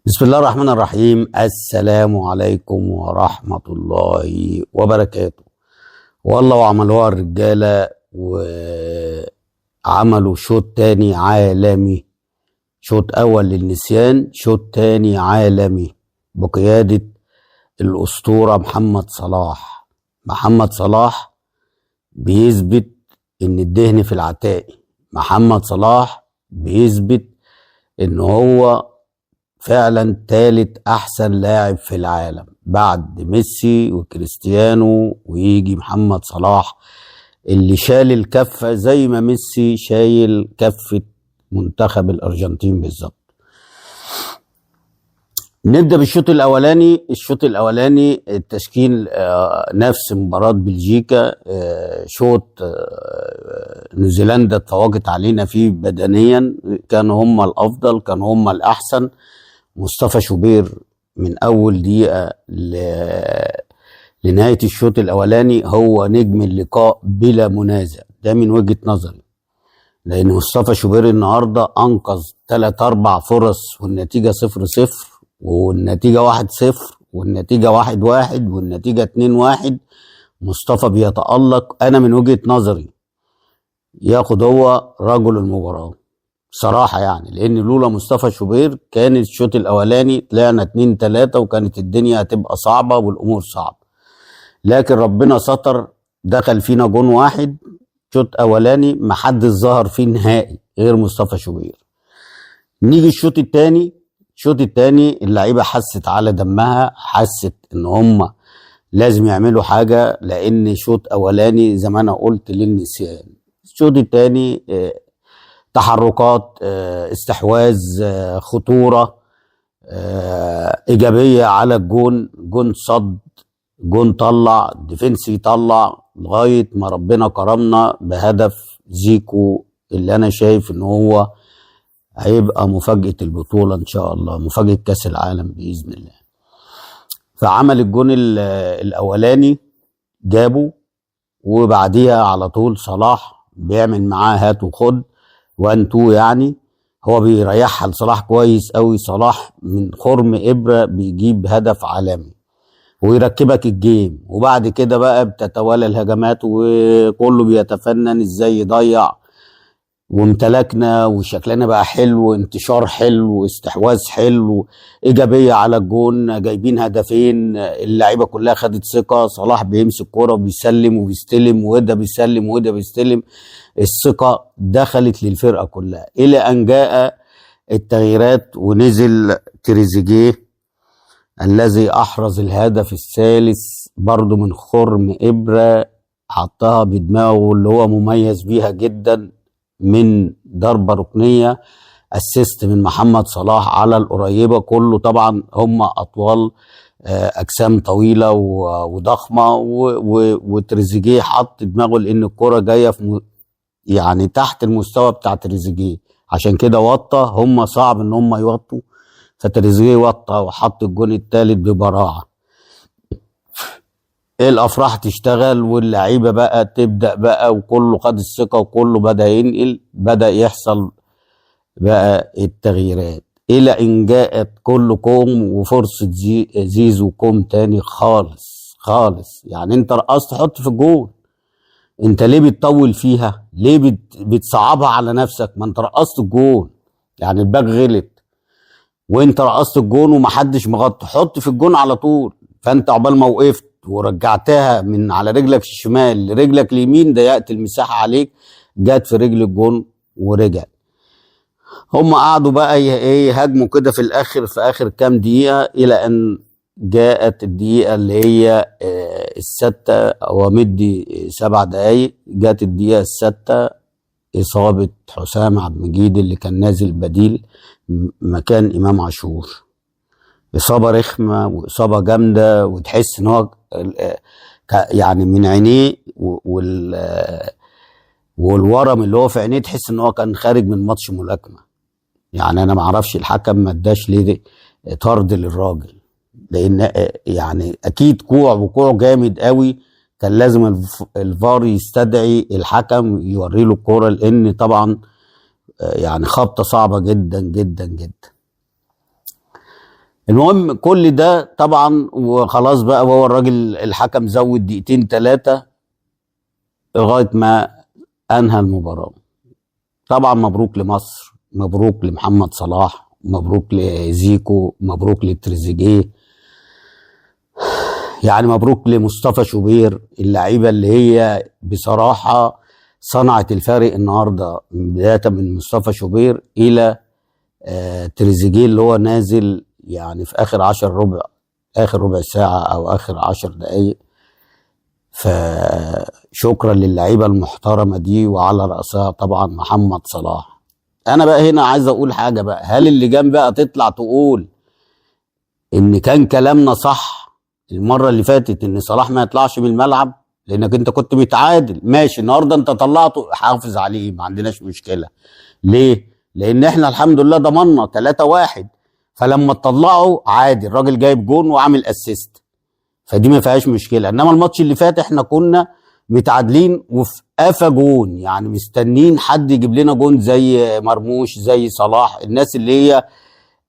بسم الله الرحمن الرحيم. السلام عليكم ورحمة الله وبركاته. والله وعملوها الرجالة وعملوا شوط تاني عالمي، شوط أول للنسيان، شوط تاني عالمي بقيادة الأسطورة محمد صلاح. محمد صلاح بيثبت إن الدهن في العتاقي. محمد صلاح بيثبت إن هو فعلا تالت احسن لاعب في العالم بعد ميسي وكريستيانو، ويجي محمد صلاح اللي شال الكفة زي ما ميسي شايل كفة منتخب الارجنتين بالظبط. نبدأ بالشوط الاولاني. الشوط الاولاني التشكيل نفس مباراة بلجيكا. شوط نيوزيلندا اتفوقت علينا فيه بدنيا، كانوا هم الافضل، كانوا هم الاحسن. مصطفى شوبير من اول دقيقة لنهاية الشوط الاولاني هو نجم اللقاء بلا منازع، ده من وجهة نظري، لان مصطفى شوبير النهاردة انقذ 3-4 فرص والنتيجة 0-0 والنتيجة 1-0 والنتيجة 1-1 والنتيجة 2-1. مصطفى بيتألق، انا من وجهة نظري ياخد هو رجل المباراة صراحة، يعني لان لولا مصطفى شوبير كان الشوط الاولاني طلعنا 2-3 وكانت الدنيا هتبقى صعبة والامور صعبة، لكن ربنا ستر، دخل فينا جون واحد شوط اولاني محدش ظهر فيه نهائي غير مصطفى شوبير. نيجي الشوط الثاني. الشوط الثاني اللعيبة حست على دمها، حست ان هم لازم يعملوا حاجة، لان شوط اولاني زي ما انا قلت للنسيان. الشوط الثاني تحركات، استحواذ، خطورة ايجابية على الجون، جون صد، جون طلع، ديفنسي طلع، لغاية ما ربنا كرمنا بهدف زيكو اللي انا شايف ان هو هيبقى مفاجأة البطولة ان شاء الله، مفاجأة كاس العالم بإذن الله. فعمل الجون الاولاني جابه، وبعديها على طول صلاح بيعمل معاه هات وخد 1-2، يعني هو بيريحها لصلاح كويس قوي. صلاح من خرم ابره بيجيب هدف عالمي ويركبك الجيم، وبعد كده بقى بتتوالى الهجمات وكله بيتفنن ازاي يضيع، وامتلكنا وشكلنا بقى حلو، انتشار حلو، استحواذ حلو، ايجابيه على الجون، جايبين هدفين، اللعيبه كلها خدت ثقه. صلاح بيمسك كوره وبيسلم وبيستلم، وده بيسلم وده بيستلم، الثقه دخلت للفرقه كلها، الى ان جاء التغييرات ونزل تريزيجيه الذي احرز الهدف الثالث برضه من خرم ابره، حطها بدماغه اللي هو مميز بيها جدا، من ضربة ركنية، اسيست من محمد صلاح على القريبة. كله طبعا هم اطوال، اجسام طويلة وضخمة، وتريزيجيه حط دماغه لان الكرة جاية في يعني تحت المستوى بتاع تريزيجيه، عشان كده وطى، هم صعب ان هم يوطوا، فتريزيجيه وطى وحط الجون الثالث ببراعة. الافراح تشتغل واللعيبه بقى تبدا بقى، وكله خد الثقه وكله بدا ينقل، بدا يحصل بقى التغييرات، الى ان جاءت كل كوم وفرصه زيزو كوم تاني خالص خالص. يعني انت رقصت حط في الجون، انت ليه بتطول فيها؟ ليه بتصعبها على نفسك؟ ما انت رقصت الجون، يعني الباك غلط وانت رقصت الجون ومحدش مغطي، حط في الجون على طول. فانت عقبال ما وقفت ورجعتها من على رجلك الشمال لرجلك اليمين ضيقت المساحه عليك، جت في رجل الجون ورجع. هم قعدوا بقى ايه يهاجموا كده في الاخر، في اخر كام دقيقه، الى ان جاءت الدقيقه اللي هي السادسه، او مدي 7 دقايق، جت الدقيقه السادسه، اصابه حسام عبد المجيد اللي كان نازل بديل مكان امام عاشور. اصابه رخمه واصابه جامده، وتحس ان هو يعني من عينيه والورم اللي هو في عينيه تحس ان هو كان خارج من ماتش ملاكمه. يعني انا ما اعرفش الحكم ما اداش ليه طرد للراجل، لان يعني اكيد وقوع جامد قوي، كان لازم الفار يستدعي الحكم يوري له الكوره، لان طبعا يعني خبطه صعبه جدا جدا جدا. المهم كل ده طبعا وخلاص بقى، هو الراجل الحكم زود دقيقتين 3 لغايه ما انهى المباراه. طبعا مبروك لمصر، مبروك لمحمد صلاح، مبروك لزيكو، مبروك لتريزيجيه، يعني مبروك لمصطفى شوبير، اللعيبه اللي هي بصراحه صنعت الفارق النهارده، بدايه من مصطفى شوبير الى تريزيجيه اللي هو نازل يعني في اخر ربع ساعه او اخر 10 دقائق. فشكرا للعيبه المحترمه دي، وعلى راسها طبعا محمد صلاح. انا بقى هنا عايز اقول حاجه بقى، هل اللجان بقى تطلع تقول ان كان كلامنا صح المره اللي فاتت ان صلاح ما يطلعش من الملعب لانك انت كنت متعادل؟ ماشي، النهارده انت طلعته، حافظ عليه، ما عندناش مشكله. ليه؟ لان احنا الحمد لله ضمننا 3-1، فلما تطلعه عادي، الراجل جايب جون وعامل اسيست، فدي ما فيهاش مشكله. انما الماتش اللي فات احنا كنا متعادلين وفي قفا جون، يعني مستنين حد يجيب لنا جون زي مرموش، زي صلاح، الناس اللي هي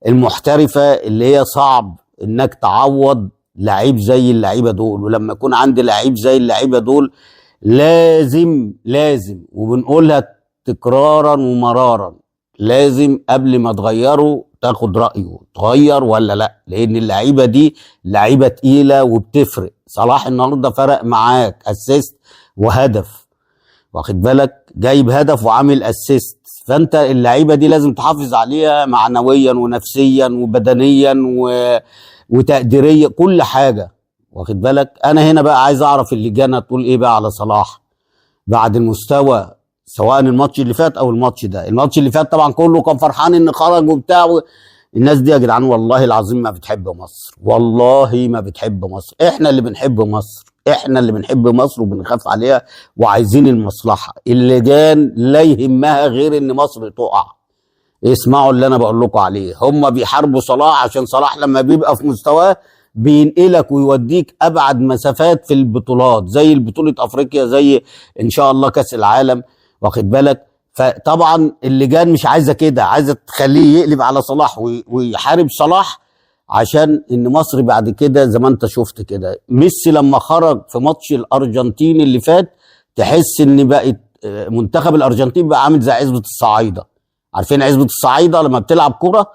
المحترفه اللي هي صعب انك تعوض لعيب زي اللعيبه دول. ولما يكون عندي لعيب زي اللعيبه دول لازم وبنقولها تكرارا ومرارا، لازم قبل ما تغيره تاخد رايه، تغير ولا لا، لان اللعيبه دي لعيبه تقيله وبتفرق. صلاح النهارده فرق معاك اسيست وهدف، واخد بالك، جايب هدف وعامل اسيست، فانت اللعيبه دي لازم تحافظ عليها معنويا ونفسيا وبدنيا وتقديريا، كل حاجه، واخد بالك. انا هنا بقى عايز اعرف اللجنه تقول ايه بقى على صلاح بعد المستوى، سواء الماتش اللي فات او الماتش ده. الماتش اللي فات طبعا كله كان فرحان ان خرج وبتاع الناس دي يا جدعان والله العظيم ما بتحب مصر، والله ما بتحب مصر. احنا اللي بنحب مصر، احنا اللي بنحب مصر وبنخاف عليها وعايزين المصلحه. اللجان لا يهمها غير ان مصر تقع. اسمعوا اللي انا بقول لكم عليه، هم بيحاربوا صلاح عشان صلاح لما بيبقى في مستواه بينقلك ويوديك ابعد مسافات في البطولات، زي البطوله افريقيا، زي ان شاء الله كاس العالم، واخد بالك. فطبعا اللجان مش عايزه كده، عايزه تخليه يقلب على صلاح ويحارب صلاح، عشان ان مصر بعد كده زي ما انت شفت كده ميسي لما خرج في ماتش الارجنتين اللي فات، تحس ان بقت منتخب الارجنتين بقى عامل زي عزبة الصعايده. عارفين عزبة الصعايده لما بتلعب كرة؟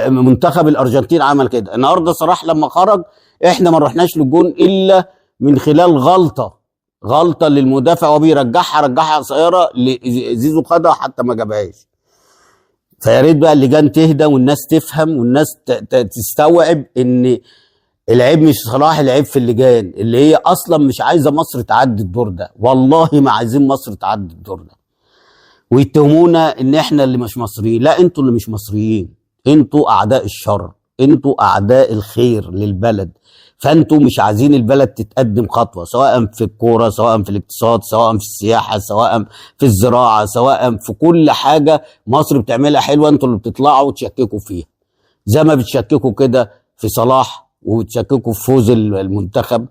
منتخب الارجنتين عمل كده. النهارده صلاح لما خرج احنا ما رحناش للجون الا من خلال غلطه للمدافع وبيرجعها قصيره، زيزو خدها حتى ما جابهاش. فيا ريت بقى اللجان تهدى والناس تفهم والناس تستوعب ان العيب مش صلاح، العيب في اللجان اللي هي اصلا مش عايزه مصر تعدي الدور ده. والله ما عايزين مصر تعدي الدور ده، ويتهمونا ان احنا اللي مش مصريين. لا، انتوا اللي مش مصريين، انتوا اعداء الشر، انتوا اعداء الخير للبلد. فانتوا مش عايزين البلد تتقدم خطوه، سواء في الكوره، سواء في الاقتصاد، سواء في السياحه، سواء في الزراعه، سواء في كل حاجه مصر بتعملها حلوه، انتوا اللي بتطلعوا وتشككوا فيها، زي ما بتشككوا كده في صلاح وتشككوا في فوز المنتخب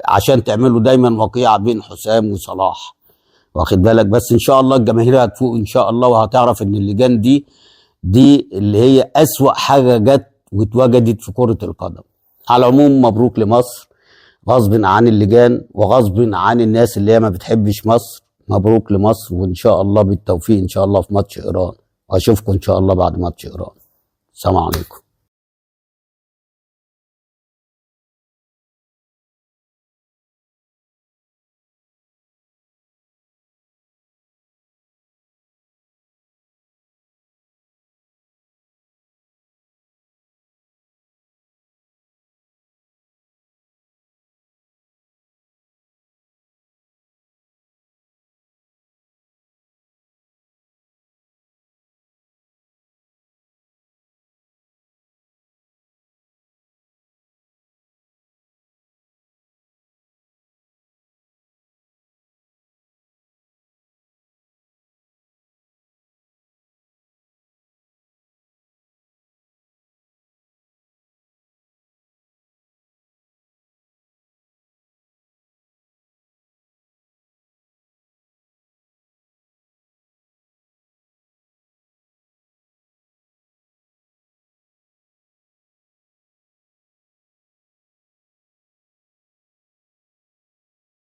عشان تعملوا دايما وقيعه بين حسام وصلاح، واخد بالك. بس ان شاء الله الجماهير هتفوق ان شاء الله، وهتعرف ان اللجان دي اللي هي اسوأ حاجه جت واتوجدت في كره القدم. على العموم مبروك لمصر، غصب عن اللجان وغصب عن الناس اللي هي ما بتحبش مصر. مبروك لمصر، وان شاء الله بالتوفيق ان شاء الله في ماتش ايران، واشوفكم ان شاء الله بعد ماتش ايران. السلام عليكم.